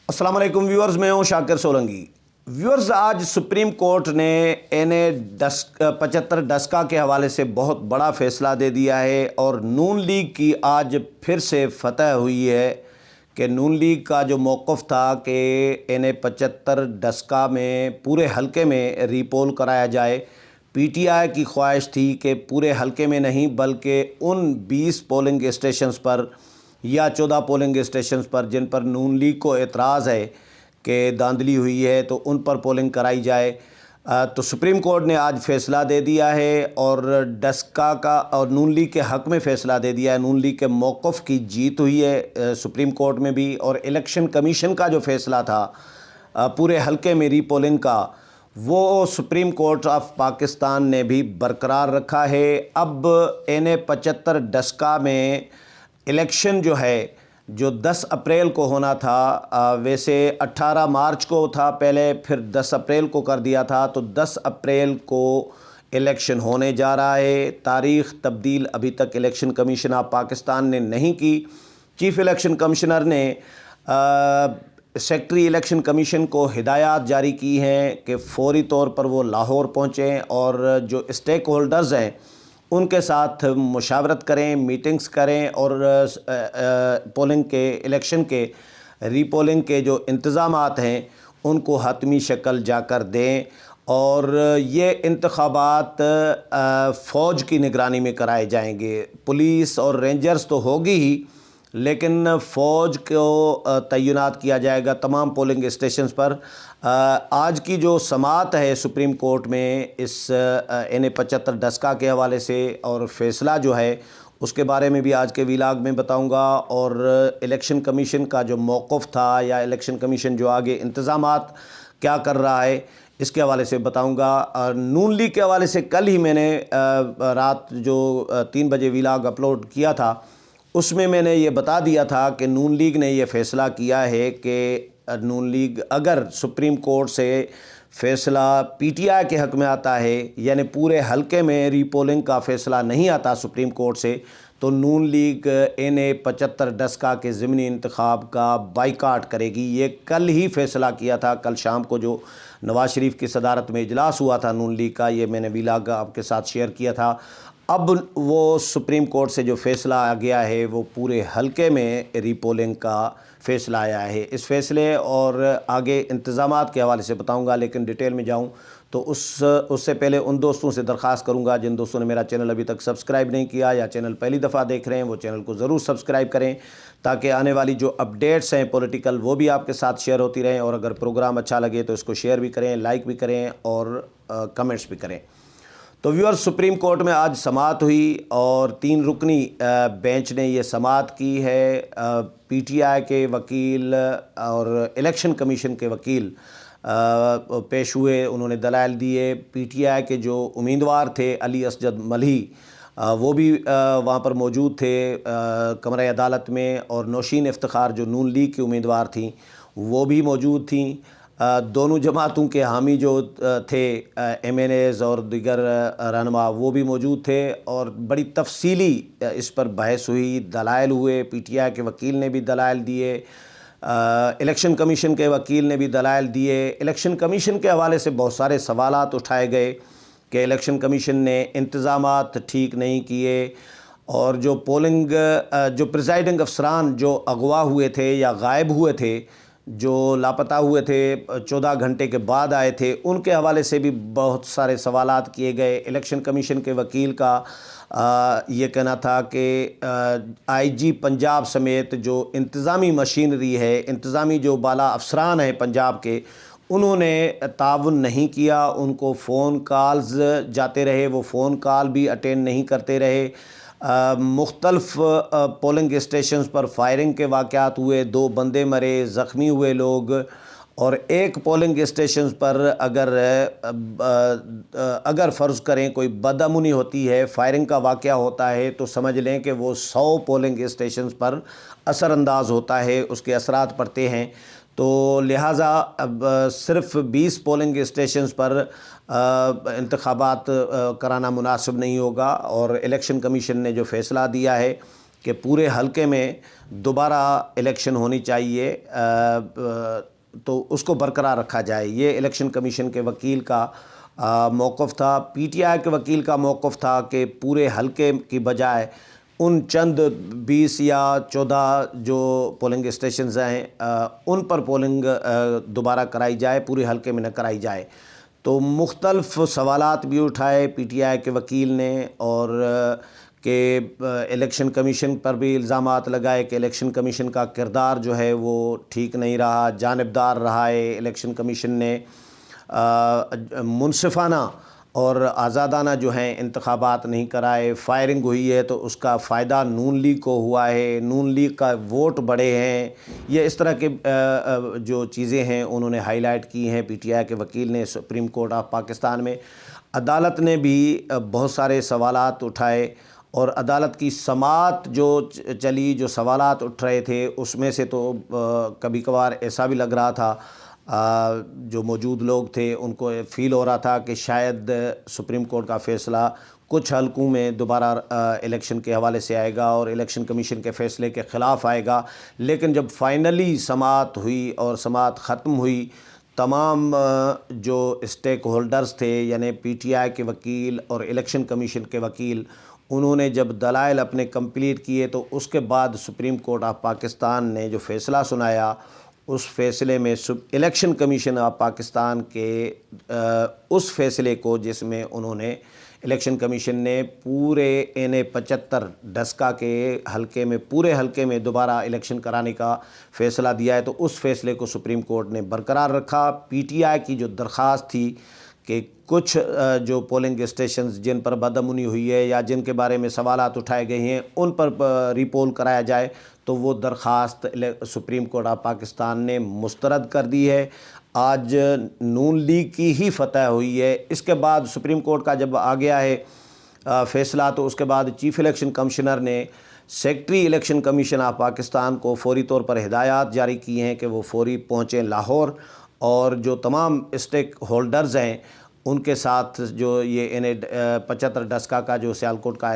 السلام علیکم ویورز، میں ہوں شاکر سولنگی۔ ویورز، آج سپریم کورٹ نے این اے 75 ڈسکا کے حوالے سے بہت بڑا فیصلہ دے دیا ہے اور نون لیگ کی آج پھر سے فتح ہوئی ہے کہ نون لیگ کا جو موقف تھا کہ این اے 75 ڈسکا میں پورے حلقے میں ری پول کرایا جائے، پی ٹی آئی کی خواہش تھی کہ پورے حلقے میں نہیں بلکہ ان 20 پولنگ اسٹیشنز پر یا 14 پولنگ اسٹیشنز پر جن پر نون لیگ کو اعتراض ہے کہ دھاندلی ہوئی ہے تو ان پر پولنگ کرائی جائے۔ تو سپریم کورٹ نے آج فیصلہ دے دیا ہے اور ڈسکا کا اور نون لیگ کے حق میں فیصلہ دے دیا ہے۔ نون لیگ کے موقف کی جیت ہوئی ہے سپریم کورٹ میں بھی، اور الیکشن کمیشن کا جو فیصلہ تھا پورے حلقے میں ری پولنگ کا، وہ سپریم کورٹ آف پاکستان نے بھی برقرار رکھا ہے۔ اب این اے 75 ڈسکا میں الیکشن جو ہے جو 10 اپریل کو ہونا تھا، ویسے 18 مارچ کو تھا پہلے، پھر 10 اپریل کو کر دیا تھا، تو 10 اپریل کو الیکشن ہونے جا رہا ہے۔ تاریخ تبدیل ابھی تک الیکشن کمیشن آف پاکستان نے نہیں کی۔ چیف الیکشن کمشنر نے سیکٹری الیکشن کمیشن کو ہدایات جاری کی ہیں کہ فوری طور پر وہ لاہور پہنچیں اور جو اسٹیک ہولڈرز ہیں ان کے ساتھ مشاورت کریں، میٹنگز کریں اور پولنگ کے الیکشن کے ری پولنگ کے جو انتظامات ہیں ان کو حتمی شکل جا کر دیں، اور یہ انتخابات فوج کی نگرانی میں کرائے جائیں گے۔ پولیس اور رینجرز تو ہوگی ہی، لیکن فوج کو تعینات کیا جائے گا تمام پولنگ اسٹیشنز پر۔ آج کی جو سماعت ہے سپریم کورٹ میں اس این اے 75 ڈسکا کے حوالے سے، اور فیصلہ جو ہے اس کے بارے میں بھی آج کے ویلاگ میں بتاؤں گا، اور الیکشن کمیشن کا جو موقف تھا یا الیکشن کمیشن جو آگے انتظامات کیا کر رہا ہے اس کے حوالے سے بتاؤں گا۔ نون لیگ کے حوالے سے کل ہی میں نے رات جو 3 بجے ویلاگ اپلوڈ کیا تھا اس میں نے یہ بتا دیا تھا کہ نون لیگ نے یہ فیصلہ کیا ہے کہ نون لیگ اگر سپریم کورٹ سے فیصلہ پی ٹی آئی کے حق میں آتا ہے، یعنی پورے حلقے میں ری پولنگ کا فیصلہ نہیں آتا سپریم کورٹ سے، تو نون لیگ این اے 75 ڈسکا کے ضمنی انتخاب کا بائیکاٹ کرے گی۔ یہ کل ہی فیصلہ کیا تھا، کل شام کو جو نواز شریف کی صدارت میں اجلاس ہوا تھا نون لیگ کا، یہ میں نے ویلاگ آپ کے ساتھ شیئر کیا تھا۔ اب وہ سپریم کورٹ سے جو فیصلہ آ گیا ہے وہ پورے حلقے میں ری پولنگ کا فیصلہ آیا ہے۔ اس فیصلے اور آگے انتظامات کے حوالے سے بتاؤں گا، لیکن ڈیٹیل میں جاؤں تو اس سے پہلے ان دوستوں سے درخواست کروں گا جن دوستوں نے میرا چینل ابھی تک سبسکرائب نہیں کیا یا چینل پہلی دفعہ دیکھ رہے ہیں، وہ چینل کو ضرور سبسکرائب کریں تاکہ آنے والی جو اپڈیٹس ہیں پولیٹیکل وہ بھی آپ کے ساتھ شیئر ہوتی رہیں، اور اگر پروگرام اچھا لگے تو اس کو شیئر بھی کریں، لائک بھی کریں اور کمنٹس بھی کریں۔ تو ویور، سپریم کورٹ میں آج سماعت ہوئی اور 3 رکنی بینچ نے یہ سماعت کی ہے۔ پی ٹی آئی کے وکیل اور الیکشن کمیشن کے وکیل پیش ہوئے، انہوں نے دلائل دیے۔ پی ٹی آئی کے جو امیدوار تھے علی اسجد ملہی، وہ بھی وہاں پر موجود تھے کمرہ عدالت میں، اور نوشین افتخار جو نون لیگ کی امیدوار تھیں وہ بھی موجود تھیں۔ دونوں جماعتوں کے حامی جو تھے ایم این ایز اور دیگر رہنما وہ بھی موجود تھے، اور بڑی تفصیلی اس پر بحث ہوئی، دلائل ہوئے۔ پی ٹی آئی کے وکیل نے بھی دلائل دیے، الیکشن کمیشن کے وکیل نے بھی دلائل دیے۔ الیکشن کمیشن کے حوالے سے بہت سارے سوالات اٹھائے گئے کہ الیکشن کمیشن نے انتظامات ٹھیک نہیں کیے، اور جو پولنگ جو پریزائڈنگ افسران جو اغوا ہوئے تھے یا غائب ہوئے تھے، جو لاپتہ ہوئے تھے 14 گھنٹے کے بعد آئے تھے، ان کے حوالے سے بھی بہت سارے سوالات کیے گئے۔ الیکشن کمیشن کے وکیل کا یہ کہنا تھا کہ آئی جی پنجاب سمیت جو انتظامی مشینری ہے، انتظامی جو بالا افسران ہیں پنجاب کے، انہوں نے تعاون نہیں کیا۔ ان کو فون کالز جاتے رہے، وہ فون کال بھی اٹینڈ نہیں کرتے رہے۔ مختلف پولنگ اسٹیشنز پر فائرنگ کے واقعات ہوئے، 2 بندے مرے، زخمی ہوئے لوگ، اور ایک پولنگ اسٹیشنز پر اگر فرض کریں کوئی بدامنی ہوتی ہے، فائرنگ کا واقعہ ہوتا ہے، تو سمجھ لیں کہ وہ 100 پولنگ اسٹیشنز پر اثر انداز ہوتا ہے، اس کے اثرات پڑتے ہیں۔ تو لہٰذا اب صرف 20 پولنگ اسٹیشنز پر انتخابات کرانا مناسب نہیں ہوگا، اور الیکشن کمیشن نے جو فیصلہ دیا ہے کہ پورے حلقے میں دوبارہ الیکشن ہونی چاہیے، تو اس کو برقرار رکھا جائے۔ یہ الیکشن کمیشن کے وکیل کا موقف تھا۔ پی ٹی آئی کے وکیل کا موقف تھا کہ پورے حلقے کی بجائے ان چند 20 یا 14 جو پولنگ اسٹیشنز ہیں ان پر پولنگ دوبارہ کرائی جائے، پورے حلقے میں نہ کرائی جائے۔ تو مختلف سوالات بھی اٹھائے پی ٹی آئی کے وکیل نے، اور کہ الیکشن کمیشن پر بھی الزامات لگائے کہ الیکشن کمیشن کا کردار جو ہے وہ ٹھیک نہیں رہا، جانبدار رہا ہے۔ الیکشن کمیشن نے منصفانہ اور آزادانہ جو ہیں انتخابات نہیں کرائے، فائرنگ ہوئی ہے تو اس کا فائدہ نون لیگ کو ہوا ہے، نون لیگ کا ووٹ بڑھے ہیں۔ یہ اس طرح کے جو چیزیں ہیں انہوں نے ہائی لائٹ کی ہیں پی ٹی آئی کے وکیل نے سپریم کورٹ آف پاکستان میں۔ عدالت نے بھی بہت سارے سوالات اٹھائے، اور عدالت کی سماعت جو چلی، جو سوالات اٹھ رہے تھے اس میں سے تو کبھی کبھار ایسا بھی لگ رہا تھا، جو موجود لوگ تھے ان کو فیل ہو رہا تھا کہ شاید سپریم کورٹ کا فیصلہ کچھ حلقوں میں دوبارہ الیکشن کے حوالے سے آئے گا اور الیکشن کمیشن کے فیصلے کے خلاف آئے گا۔ لیکن جب فائنلی سماعت ہوئی اور سماعت ختم ہوئی، تمام جو اسٹیک ہولڈرز تھے، یعنی پی ٹی آئی کے وکیل اور الیکشن کمیشن کے وکیل، انہوں نے جب دلائل اپنے کمپلیٹ کیے تو اس کے بعد سپریم کورٹ آف پاکستان نے جو فیصلہ سنایا، اس فیصلے میں الیکشن کمیشن آف پاکستان کے اس فیصلے کو، جس میں انہوں نے الیکشن کمیشن نے پورے 75 ڈسکا کے حلقے میں، پورے حلقے میں دوبارہ الیکشن کرانے کا فیصلہ دیا ہے، تو اس فیصلے کو سپریم کورٹ نے برقرار رکھا۔ پی ٹی آئی کی جو درخواست تھی کہ کچھ جو پولنگ اسٹیشنز جن پر بدامنی ہوئی ہے یا جن کے بارے میں سوالات اٹھائے گئے ہیں ان پر ری پول کرایا جائے، تو وہ درخواست سپریم کورٹ آف پاکستان نے مسترد کر دی ہے۔ آج نون لیگ کی ہی فتح ہوئی ہے۔ اس کے بعد سپریم کورٹ کا جب آ گیا ہے فیصلہ، تو اس کے بعد چیف الیکشن کمشنر نے secretary election commission of Pakistan کو فوری طور پر ہدایات جاری کی ہیں کہ وہ فوری پہنچیں لاہور، اور جو تمام اسٹیک ہولڈرز ہیں ان کے ساتھ جو یہ 75 ڈسکا کا جو سیالکوٹ کا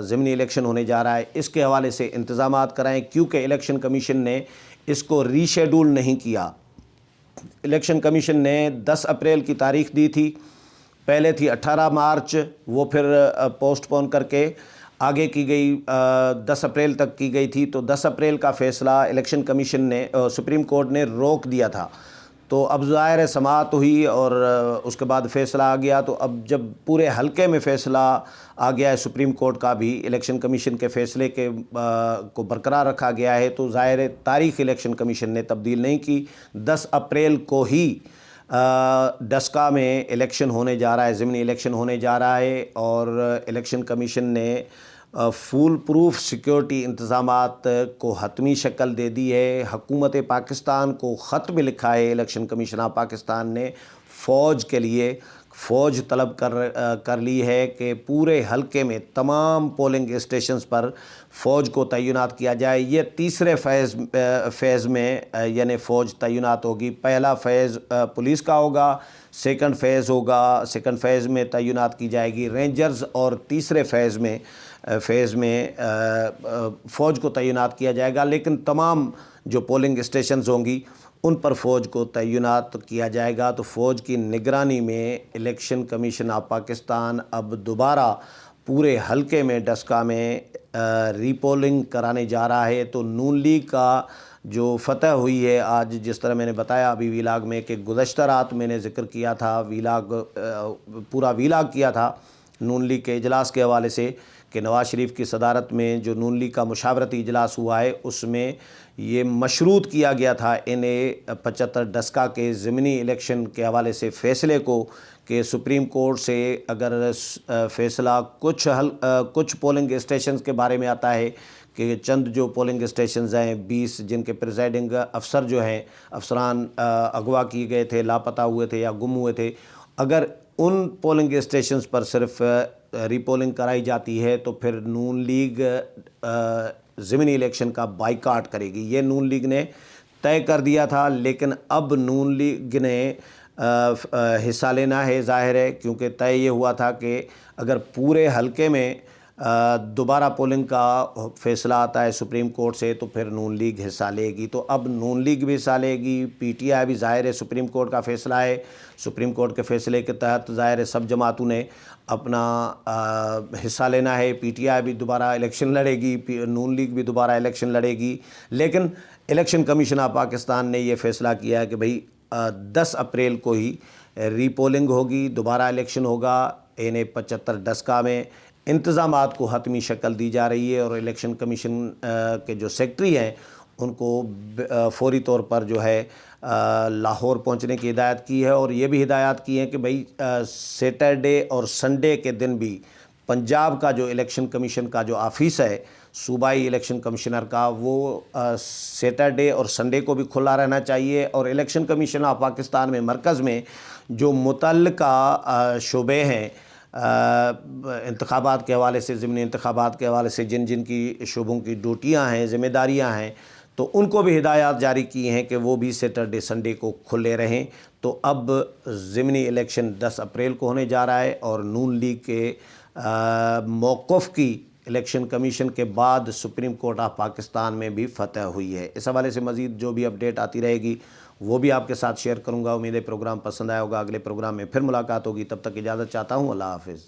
ضمنی الیکشن ہونے جا رہا ہے، اس کے حوالے سے انتظامات کرائیں، کیونکہ الیکشن کمیشن نے اس کو ری شیڈول نہیں کیا۔ الیکشن کمیشن نے 10 اپریل کی تاریخ دی تھی، پہلے تھی 18 مارچ، وہ پھر پوسٹ پون کر کے آگے کی گئی، 10 اپریل تک کی گئی تھی۔ تو 10 اپریل کا فیصلہ الیکشن کمیشن نے، سپریم کورٹ نے روک دیا تھا۔ تو اب ظاہر سماعت ہوئی اور اس کے بعد فیصلہ آ گیا، تو اب جب پورے حلقے میں فیصلہ آ گیا ہے سپریم کورٹ کا بھی، الیکشن کمیشن کے فیصلے کو برقرار رکھا گیا ہے، تو ظاہر تاریخ الیکشن کمیشن نے تبدیل نہیں کی۔ 10 اپریل کو ہی ڈسکا میں الیکشن ہونے جا رہا ہے، ضمنی الیکشن ہونے جا رہا ہے، اور الیکشن کمیشن نے فول پروف سیکیورٹی انتظامات کو حتمی شکل دے دی ہے۔ حکومت پاکستان کو خط بھی لکھا ہے الیکشن کمیشن آف پاکستان نے، فوج کے لیے فوج طلب کر لی ہے کہ پورے حلقے میں تمام پولنگ اسٹیشنز پر فوج کو تعینات کیا جائے۔ یہ تیسرے فیز میں یعنی فوج تعینات ہوگی۔ پہلا فیز پولیس کا ہوگا، سیکنڈ فیز میں تعینات کی جائے گی رینجرز، اور تیسرے فیز میں فوج کو تعینات کیا جائے گا، لیکن تمام جو پولنگ اسٹیشنز ہوں گی ان پر فوج کو تعینات کیا جائے گا۔ تو فوج کی نگرانی میں الیکشن کمیشن آف پاکستان اب دوبارہ پورے حلقے میں ڈسکا میں ری پولنگ کرانے جا رہا ہے۔ تو نون لیگ کا جو فتح ہوئی ہے آج، جس طرح میں نے بتایا ابھی ویلاگ میں کہ گزشتہ رات میں نے ذکر کیا تھا، پورا ویلاگ کیا تھا نون لیگ کے اجلاس کے حوالے سے، کہ نواز شریف کی صدارت میں جو نون لیگ کا مشاورتی اجلاس ہوا ہے اس میں یہ مشروط کیا گیا تھا 75 ڈسکا کے ضمنی الیکشن کے حوالے سے فیصلے کو، کہ سپریم کورٹ سے اگر فیصلہ کچھ پولنگ اسٹیشنز کے بارے میں آتا ہے کہ چند جو پولنگ اسٹیشنز ہیں 20 جن کے پریزائڈنگ افسر جو ہیں، افسران اغوا کیے گئے تھے، لاپتہ ہوئے تھے یا گم ہوئے تھے، اگر ان پولنگ اسٹیشنز پر صرف ری پولنگ کرائی جاتی ہے تو پھر نون لیگ ضمنی الیکشن کا بائیکاٹ کرے گی۔ یہ نون لیگ نے طے کر دیا تھا، لیکن اب نون لیگ نے حصہ لینا ہے، ظاہر ہے، کیونکہ طے یہ ہوا تھا کہ اگر پورے حلقے میں دوبارہ پولنگ کا فیصلہ آتا ہے سپریم کورٹ سے تو پھر نون لیگ حصہ لے گی، تو اب نون لیگ بھی حصہ لے گی، پی ٹی آئی بھی، ظاہر ہے سپریم کورٹ کا فیصلہ ہے، سپریم کورٹ کے فیصلے کے تحت ظاہر ہے سب جماعتوں نے اپنا حصہ لینا ہے، پی ٹی آئی بھی دوبارہ الیکشن لڑے گی، نون لیگ بھی دوبارہ الیکشن لڑے گی، لیکن الیکشن کمیشن آف پاکستان نے یہ فیصلہ کیا ہے کہ بھئی 10 اپریل کو ہی ری پولنگ ہوگی، دوبارہ الیکشن ہوگا، یعنی 75 ڈسکا میں انتظامات کو حتمی شکل دی جا رہی ہے، اور الیکشن کمیشن کے جو سیکٹری ہیں ان کو فوری طور پر جو ہے لاہور پہنچنے کی ہدایت کی ہے، اور یہ بھی ہدایات کی ہیں کہ بھئی سیٹرڈے اور سنڈے کے دن بھی پنجاب کا جو الیکشن کمیشن کا جو آفس ہے صوبائی الیکشن کمشنر کا، وہ سیٹرڈے اور سنڈے کو بھی کھلا رہنا چاہیے، اور الیکشن کمیشن آف پاکستان میں مرکز میں جو متعلقہ شعبے ہیں انتخابات کے حوالے سے، ضمنی انتخابات کے حوالے سے جن جن کی شعبوں کی ڈیوٹیاں ہیں، ذمہ داریاں ہیں، تو ان کو بھی ہدایات جاری کی ہیں کہ وہ بھی سیٹرڈے سنڈے کو کھلے رہیں۔ تو اب ضمنی الیکشن 10 اپریل کو ہونے جا رہا ہے، اور نون لیگ کے موقف کی الیکشن کمیشن کے بعد سپریم کورٹ آف پاکستان میں بھی فتح ہوئی ہے۔ اس حوالے سے مزید جو بھی اپڈیٹ آتی رہے گی وہ بھی آپ کے ساتھ شیئر کروں گا۔ امید ہے پروگرام پسند آیا ہوگا، اگلے پروگرام میں پھر ملاقات ہوگی، تب تک اجازت چاہتا ہوں، اللہ حافظ۔